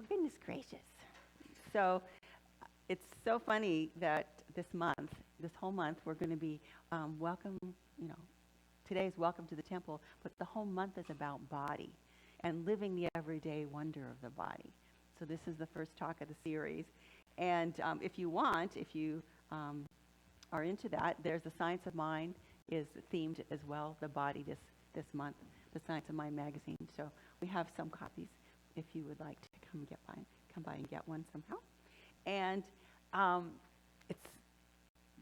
goodness gracious. So it's so funny that this whole month, we're going to be welcome, today's welcome to the temple, but the whole month is about body and living the everyday wonder of the body. So this is the first talk of the series. And if you are into that, there's the Science of Mind is themed as well, the body this month, the Science of Mind magazine. So we have some copies if you would like to come by and get one somehow. And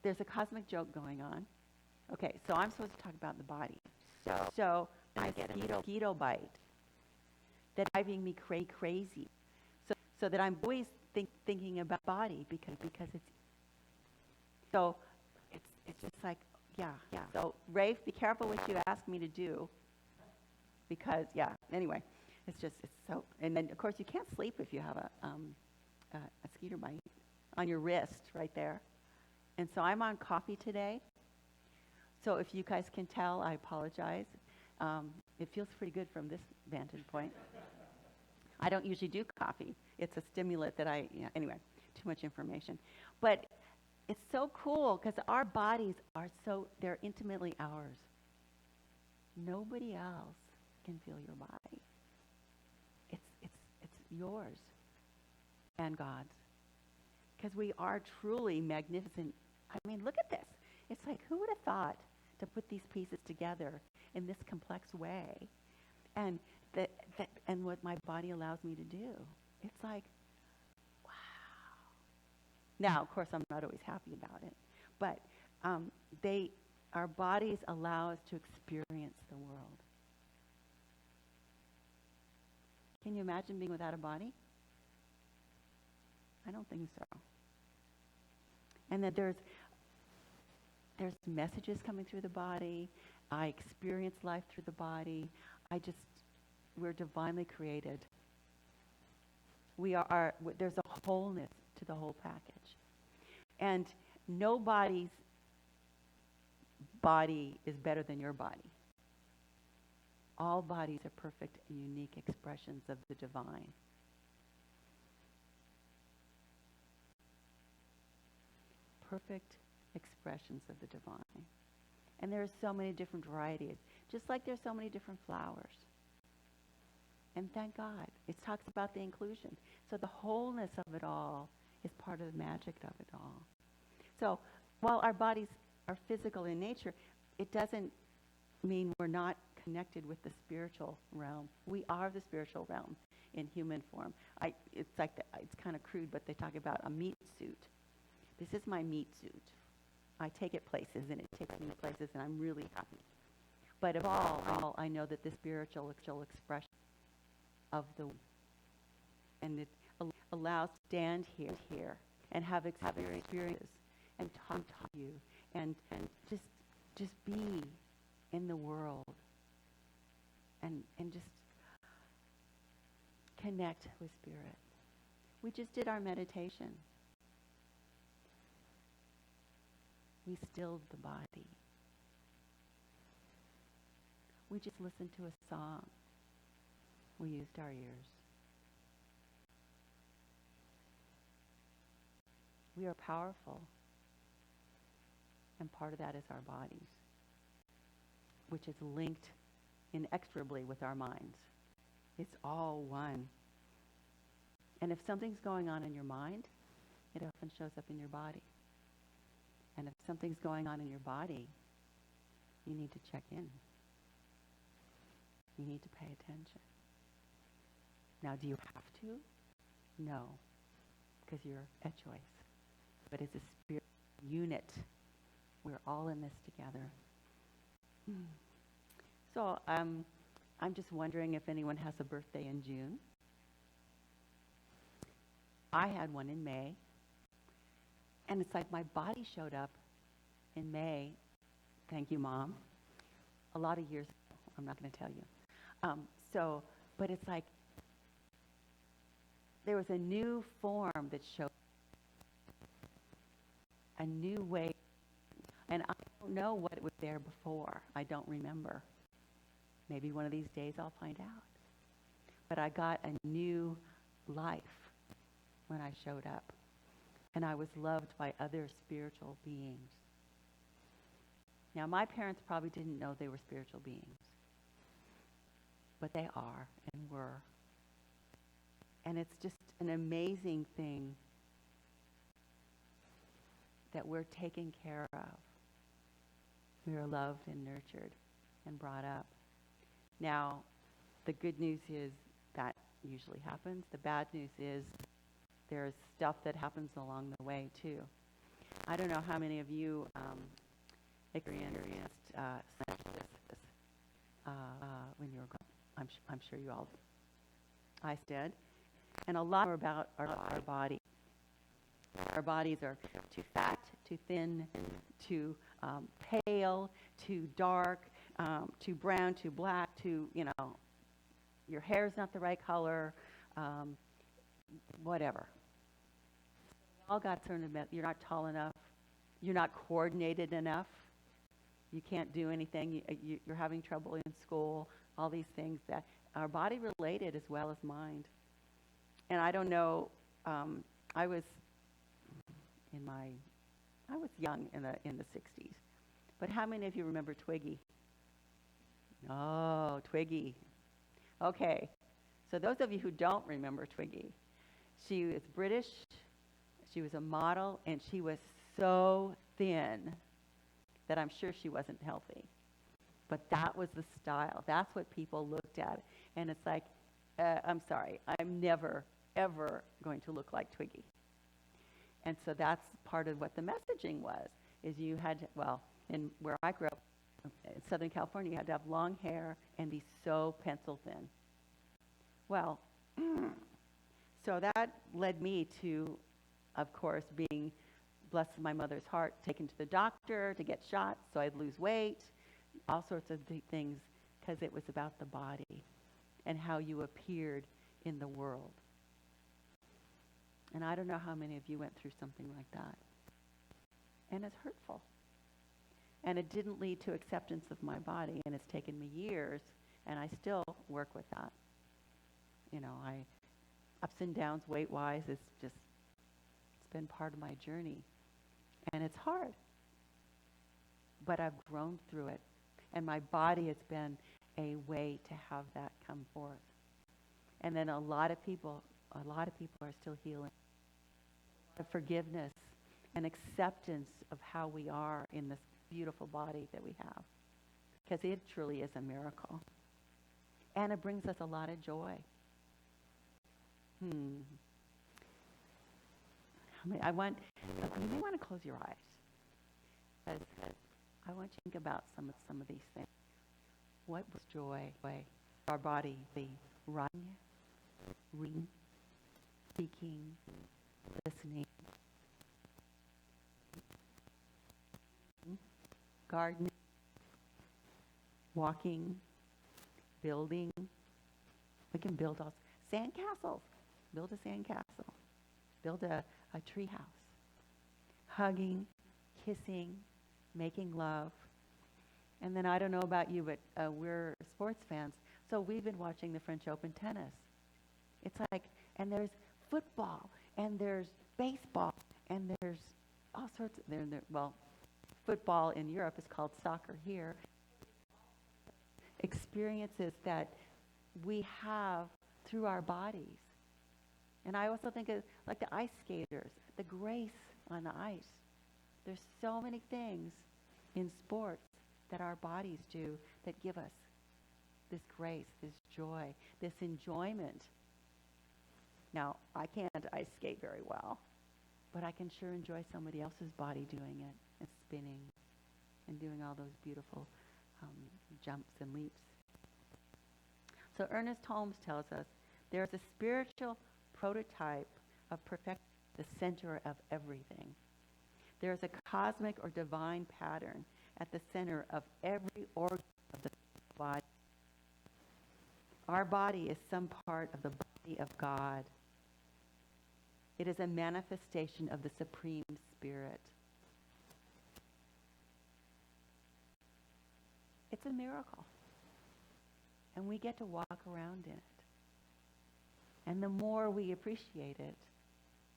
there's a cosmic joke going on. Okay, so I'm supposed to talk about the body. So I get a mosquito bite that's driving me crazy. So that I'm always thinking about body because it's just like, yeah. So Rafe, be careful what you ask me to do, because anyway, it's so. And then of course you can't sleep if you have a mosquito bite on your wrist right there. And so I'm on coffee today. So if you guys can tell, I apologize. It feels pretty good from this vantage point. I don't usually do coffee. It's a stimulant that anyway, too much information. But it's so cool because our bodies they're intimately ours. Nobody else can feel your body. It's yours and God's. Because we are truly magnificent. I mean, look at this. It's like, who would have thought to put these pieces together in this complex way? And and what my body allows me to do. It's like, wow. Now, of course, I'm not always happy about it. But our bodies allow us to experience the world. Can you imagine being without a body? I don't think so. And that there's messages coming through the body. I experience life through the body. We're divinely created. There's a wholeness to the whole package. And nobody's body is better than your body. All bodies are perfect and unique expressions of the divine. Perfect expressions of the divine. And there are so many different varieties, just like there's so many different flowers. And thank God. It talks about the inclusion. So the wholeness of it all is part of the magic of it all. So while our bodies are physical in nature, it doesn't mean we're not connected with the spiritual realm. We are the spiritual realm in human form. It's kind of crude, but they talk about a meat suit. This is my meat suit. I take it places, and it takes me places, and I'm really happy. But of all, I know that the spiritual expression of and it allows to stand here and have experiences and talk to you and just be in the world and just connect with spirit. We just did our meditation. We stilled the body. We just listened to a song. We used our ears. We are powerful. And part of that is our bodies, which is linked inexorably with our minds. It's all one. And if something's going on in your mind, it often shows up in your body. And if something's going on in your body, you need to check in. You need to pay attention. Now, do you have to? No, because you're a choice. But as a spirit unit, we're all in this together. So I'm just wondering if anyone has a birthday in June. I had one in May. And it's like my body showed up in May. Thank you, Mom. A lot of years ago. I'm not going to tell you. But it's like there was a new form that showed, a new way. And I don't know what was there before. I don't remember. Maybe one of these days I'll find out. But I got a new life when I showed up. And I was loved by other spiritual beings. Now, my parents probably didn't know they were spiritual beings, but they are and were. And it's just an amazing thing that we're taken care of. We are loved and nurtured and brought up. Now, the good news is that usually happens. The bad news is there's stuff that happens along the way, too. I don't know how many of you experienced this when you were growing. I'm sure you all did. I did. And a lot are about our body. Our bodies are too fat, too thin, too pale, too dark, too brown, too black, too, your hair's not the right color, whatever. We all got certain about, you're not tall enough, you're not coordinated enough, you can't do anything, you're having trouble in school, all these things that are body related as well as mind. And I don't know, I was young in the 60s. But how many of you remember Twiggy? Oh, Twiggy. Okay. So those of you who don't remember Twiggy, she was British, she was a model, and she was so thin that I'm sure she wasn't healthy. But that was the style. That's what people looked at. And it's like, I'm sorry, I'm never, ever going to look like Twiggy. And so that's part of what the messaging was, is you had to, in where I grew up, in Southern California, you had to have long hair and be so pencil thin. Well, so that led me to, of course, being, blessed with my mother's heart, taken to the doctor to get shots so I'd lose weight, all sorts of things, because it was about the body and how you appeared in the world. And I don't know how many of you went through something like that. And it's hurtful. And it didn't lead to acceptance of my body, and it's taken me years, and I still work with that. Ups and downs weight-wise, it's been part of my journey. And it's hard. But I've grown through it. And my body has been a way to have that come forth. And then a lot of people are still healing. The forgiveness and acceptance of how we are in this beautiful body that we have. Because it truly is a miracle. And it brings us a lot of joy. You may want to close your eyes. Because I want you to think about some of these things. What was joy? Our body, the running, reading, speaking, listening, gardening, walking, building. We can build sandcastles. Build a sandcastle. Build a tree house. Hugging, kissing, making love. And then I don't know about you, but we're sports fans, so we've been watching the French Open tennis. It's like, and there's football, and there's baseball, and there's all sorts of, football in Europe is called soccer here. Experiences that we have through our bodies. And I also think of like the ice skaters, the grace on the ice. There's so many things in sports that our bodies do that give us this grace, this joy, this enjoyment. Now, I can't ice skate very well, but I can sure enjoy somebody else's body doing it and spinning and doing all those beautiful jumps and leaps. So Ernest Holmes tells us there is a spiritual prototype of perfection, the center of everything. There is a cosmic or divine pattern at the center of every organ of the body. Our body is some part of the body of God. It is a manifestation of the Supreme Spirit. It's a miracle. And we get to walk around in it. And the more we appreciate it,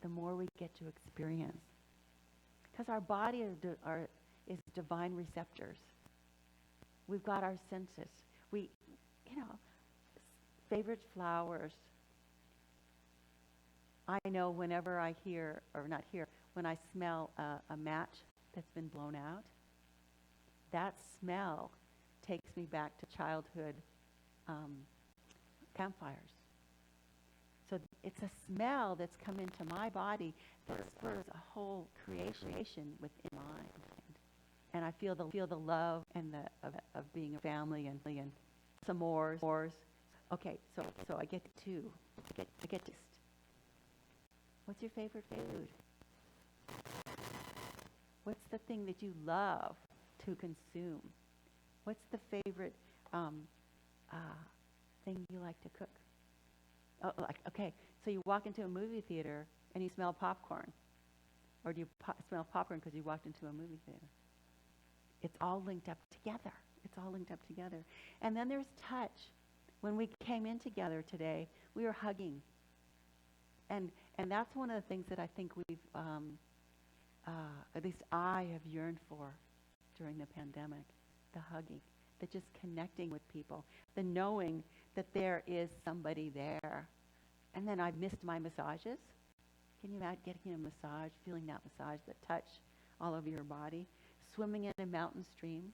the more we get to experience. Because our body is divine receptors. We've got our senses. We, you know, favorite flowers. I know whenever I hear, or not hear, when I smell a match that's been blown out, that smell takes me back to childhood campfires. So it's a smell that's come into my body that spurs a whole creation within mine. And I feel the love and of being a family and some more. Okay, so I get to taste. What's your favorite food? What's the thing that you love to consume? What's the favorite thing you like to cook? Oh, okay, so you walk into a movie theater and you smell popcorn. Or do you smell popcorn because you walked into a movie theater? It's all linked up together. It's all linked up together. And then there's touch. When we came in together today, we were hugging. And that's one of the things that I think we've, at least I have yearned for during the pandemic, the hugging, the just connecting with people, the knowing that there is somebody there. And then I've missed my massages. Can you imagine getting a massage, feeling that massage, the touch all over your body, swimming in a mountain stream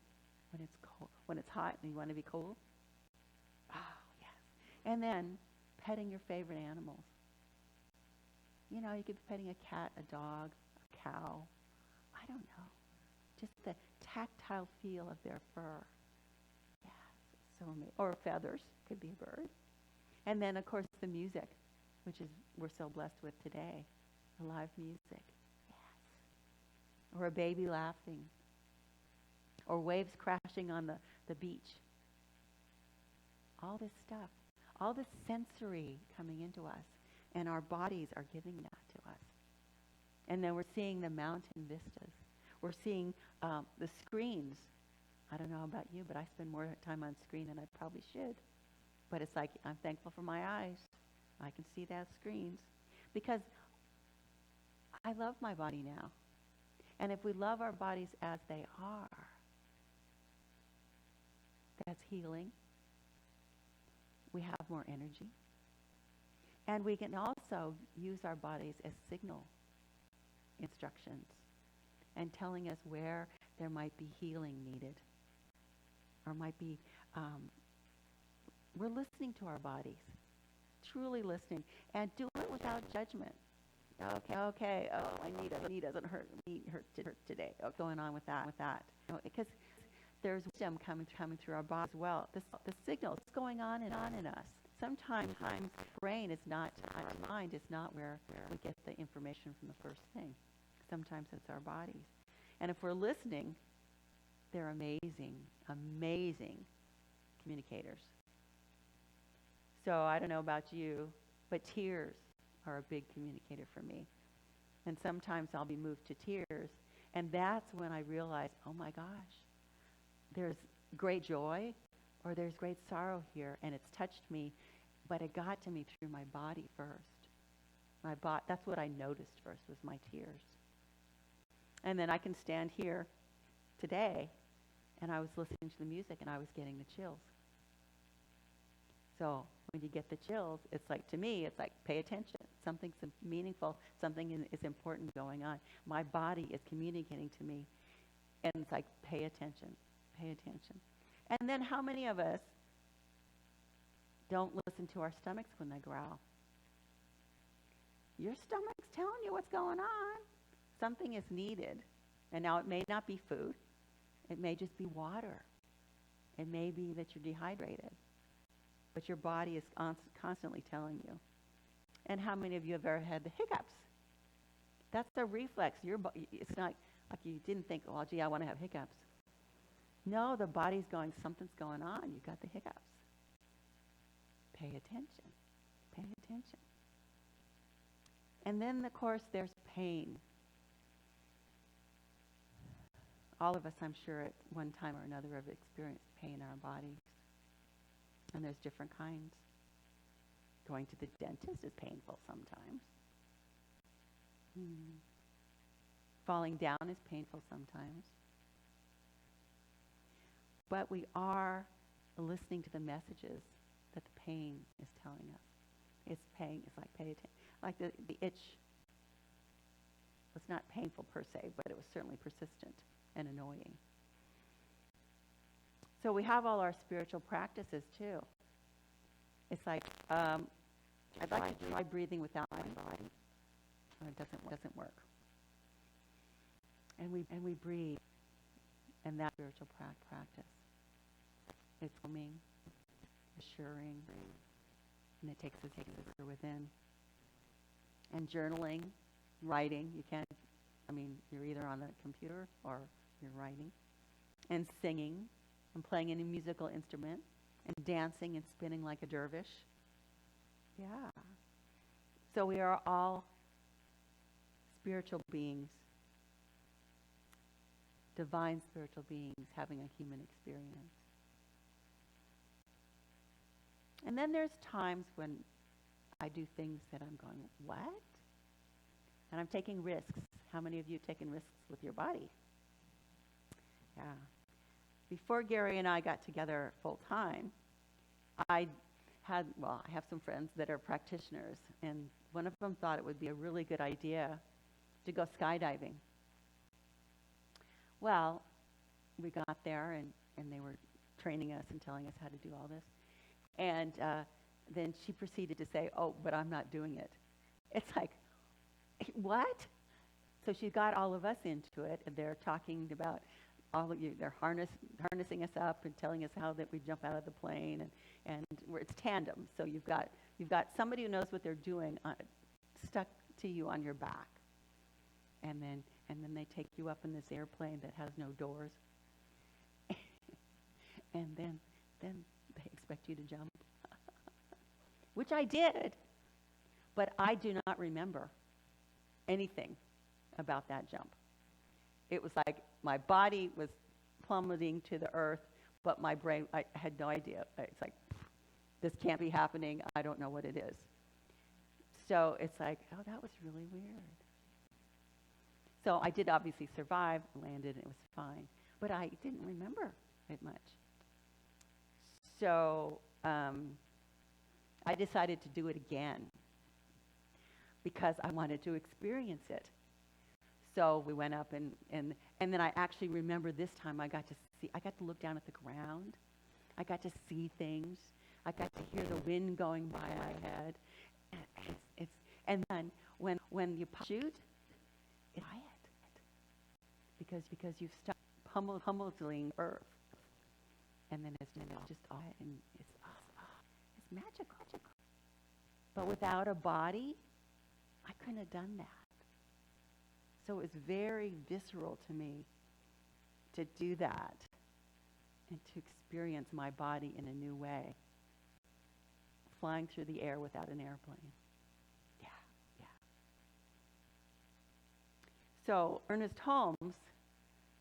when it's cold, when it's hot and you want to be cool? Oh, yes. And then petting your favorite animals. You know, you could be petting a cat, a dog, a cow. I don't know. Just the tactile feel of their fur. Yes, so amazing. Or feathers, could be a bird. And then, of course, the music, which is we're so blessed with today. The live music. Yes. Or a baby laughing. Or waves crashing on the beach. All this stuff. All this sensory coming into us. And our bodies are giving that to us. And then we're seeing the mountain vistas. We're seeing the screens. I don't know about you, but I spend more time on screen than I probably should. But it's like, I'm thankful for my eyes. I can see those screens. Because I love my body now. And if we love our bodies as they are, that's healing. We have more energy. And we can also use our bodies as signal instructions and telling us where there might be healing needed. Or might be, we're listening to our bodies, truly listening, and do it without judgment. Okay, oh, my knee doesn't hurt, hurt today. What's going on with that? You know, because there's wisdom coming through our body as well. The signal is going on in us. Sometimes brain is not, our mind is not where we get the information from the first thing. Sometimes it's our bodies. And if we're listening, they're amazing, amazing communicators. So I don't know about you, but tears are a big communicator for me. And sometimes I'll be moved to tears. And that's when I realize, oh my gosh, there's great joy or there's great sorrow here. And it's touched me, but it got to me through my body first. That's what I noticed first, was my tears. And then I can stand here today, and I was listening to the music, and I was getting the chills. So when you get the chills, it's like, to me, it's like, pay attention. Something's meaningful, something is important going on. My body is communicating to me, and it's like, pay attention, pay attention. And then how many of us don't listen to our stomachs when they growl? Your stomach's telling you what's going on. Something is needed. And now it may not be food. It may just be water. It may be that you're dehydrated. But your body is constantly telling you. And how many of you have ever had the hiccups? That's a reflex. It's not like you didn't think, oh, gee, I want to have hiccups. No, the body's going, something's going on. You got the hiccups. Pay attention. Pay attention. And then, of course, there's pain. All of us, I'm sure, at one time or another have experienced pain in our bodies. And there's different kinds. Going to the dentist is painful sometimes. Falling down is painful sometimes. But we are listening to the messages that the pain is telling us. It's pain. It's like pay attention. Like the itch was not painful per se, but it was certainly persistent and annoying. So we have all our spiritual practices too. It's like, I'd like to try breathing without my body. It doesn't work. And we breathe, and that's spiritual practice. It's calming, assuring, and it takes us within. And journaling, writing, you're either on the computer or you're writing. And singing, and playing any musical instrument, and dancing and spinning like a dervish. Yeah. So we are all spiritual beings, divine spiritual beings having a human experience. And then there's times when I do things that I'm going, what? And I'm taking risks. How many of you have taken risks with your body? Yeah. Before Gary and I got together full time, I have some friends that are practitioners, and one of them thought it would be a really good idea to go skydiving. Well, we got there, and they were training us and telling us how to do all this. And then she proceeded to say, oh, but I'm not doing it. It's like, what? So she got all of us into it, and they're talking about all of you. They're harnessing us up and telling us how that we jump out of the plane, and it's tandem. So you've got somebody who knows what they're doing stuck to you on your back, and then they take you up in this airplane that has no doors, and then they expect you to jump, which I did, but I do not remember anything about that jump. It was like my body was plummeting to the earth, but my brain, I had no idea. It's like, this can't be happening. I don't know what it is. So it's like, oh, that was really weird. So I did obviously survive, landed, and it was fine. But I didn't remember it much. So I decided to do it again because I wanted to experience it. So we went up, and then I actually remember this time I got to look down at the ground. I got to see things. I got to hear the wind going by my head. And then when you shoot, it's quiet. Because you've stopped pummeling earth. And then it's just all, and it's magical. But without a body, I couldn't have done that. So it was very visceral to me to do that and to experience my body in a new way, flying through the air without an airplane. Yeah. So Ernest Holmes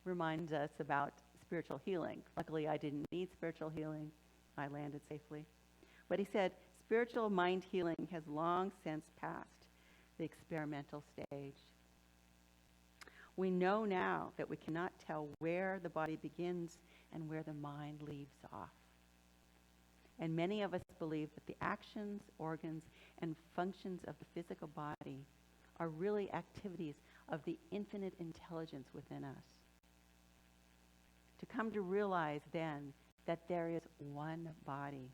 reminds us about spiritual healing. Luckily, I didn't need spiritual healing. I landed safely. But he said, spiritual mind healing has long since passed the experimental stage. We know now that we cannot tell where the body begins and where the mind leaves off. And many of us believe that the actions, organs, and functions of the physical body are really activities of the infinite intelligence within us. To come to realize then that there is one body,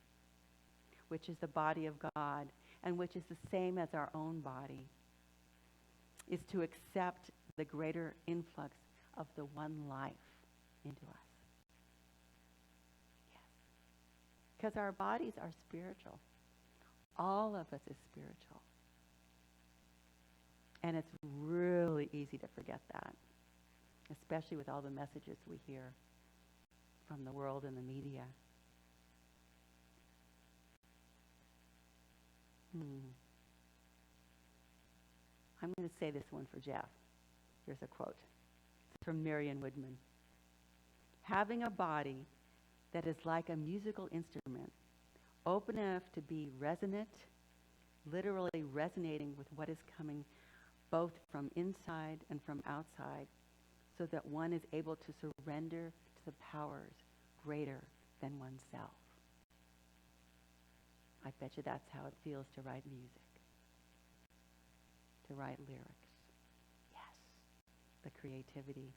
which is the body of God, and which is the same as our own body, is to accept the greater influx of the one life into us. Yes. Because our bodies are spiritual. All of us is spiritual. And it's really easy to forget that, especially with all the messages we hear from the world and the media. I'm going to say this one for Jeff. Here's a quote. It's from Marion Woodman. Having a body that is like a musical instrument, open enough to be resonant literally resonating with what is coming both from inside and from outside, so that one is able to surrender to the powers greater than oneself. I bet you that's how it feels to write music, to write lyrics. Yes, the creativity.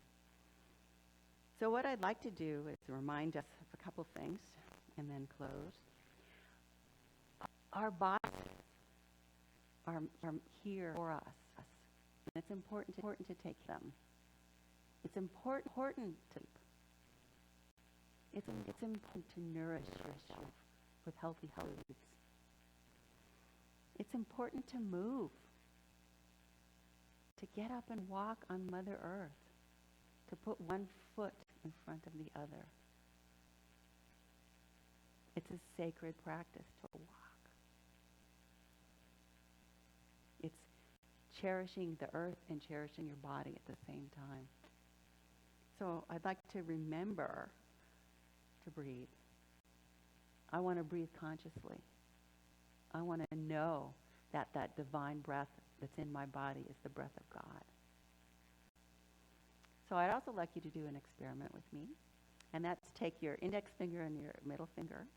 So what I'd like to do is remind us of a couple things and then close. Our bodies are here for us. And it's important to take them. It's important to it's important to nourish yourself with healthy foods. It's important to move, to get up and walk on Mother Earth, to put one foot in front of the other. It's a sacred practice to walk. It's cherishing the earth and cherishing your body at the same time. So I'd like to remember to breathe. I want to breathe consciously. I want to know that that divine breath that's in my body is the breath of God. So I'd also like you to do an experiment with me, and that's take your index finger and your middle finger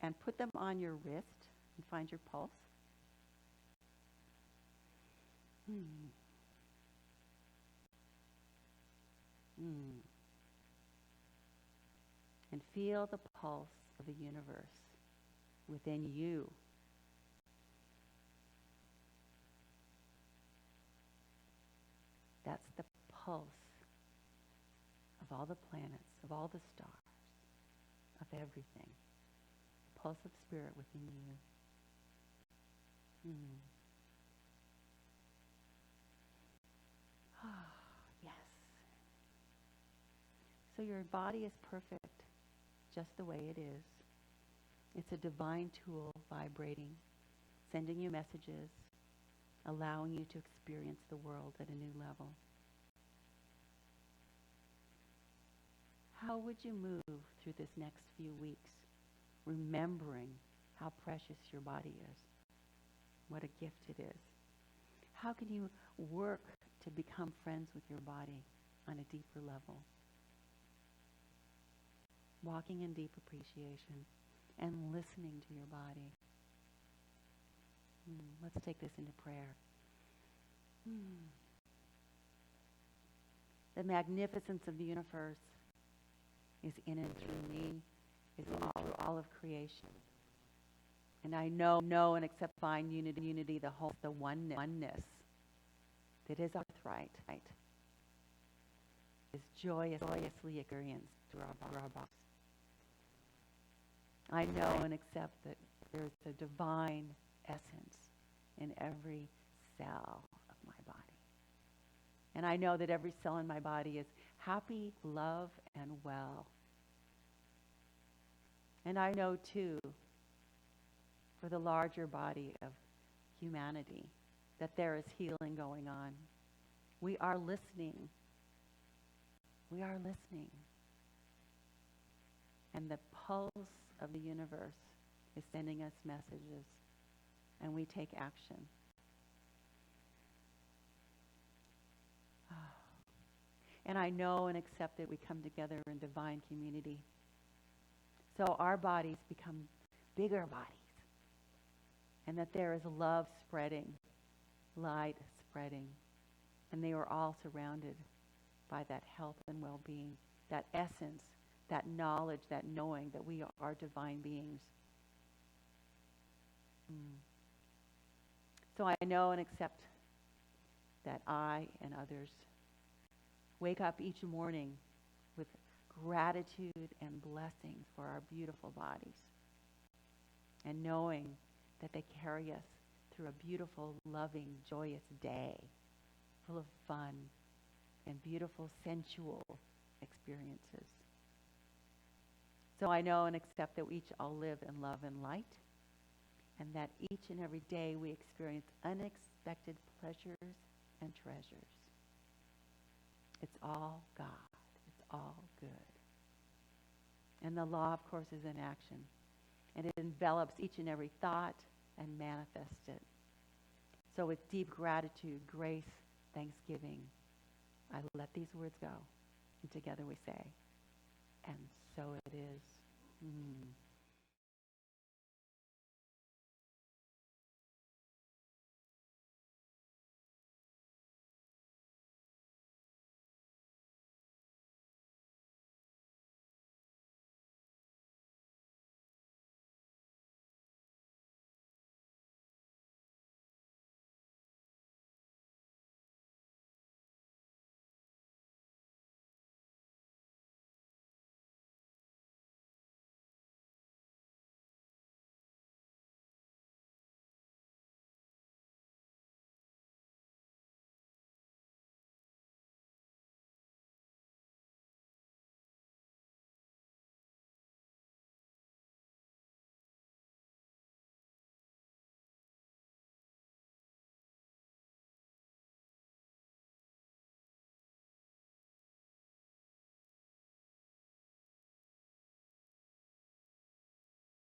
and put them on your wrist and find your pulse. And feel the pulse of the universe within you. That's the pulse of all the planets, of all the stars, of everything. The pulse of spirit within you. Yes. So your body is perfect just the way it is. It's a divine tool vibrating, sending you messages, allowing you to experience the world at a new level. How would you move through this next few weeks, remembering how precious your body is, what a gift it is? How can you work to become friends with your body on a deeper level? Walking in deep appreciation and listening to your body. Let's take this into prayer. The magnificence of the universe is in and through me, is through all of creation. And I know and accept divine unity, the whole, the oneness that is our birthright, is joyously experienced through our bodies. I know and accept that there's a divine essence in every cell of my body. And I know that every cell in my body is happy, love, and well. And I know, too, for the larger body of humanity, that there is healing going on. We are listening. We are listening. And the pulse of the universe is sending us messages, and we take action. And I know and accept that we come together in divine community. So our bodies become bigger bodies, and that there is love spreading, light spreading, and they are all surrounded by that health and well-being, that essence, that knowledge, that knowing that we are divine beings. So I know and accept that I and others wake up each morning with gratitude and blessings for our beautiful bodies, and knowing that they carry us through a beautiful, loving, joyous day full of fun and beautiful, sensual experiences. So I know and accept that we each all live in love and light, and that each and every day we experience unexpected pleasures and treasures. It's all God. It's all good. And the law, of course, is in action. And it envelops each and every thought and manifests it So with deep gratitude, grace, thanksgiving, I let these words go. And together we say, and so it is. Mm.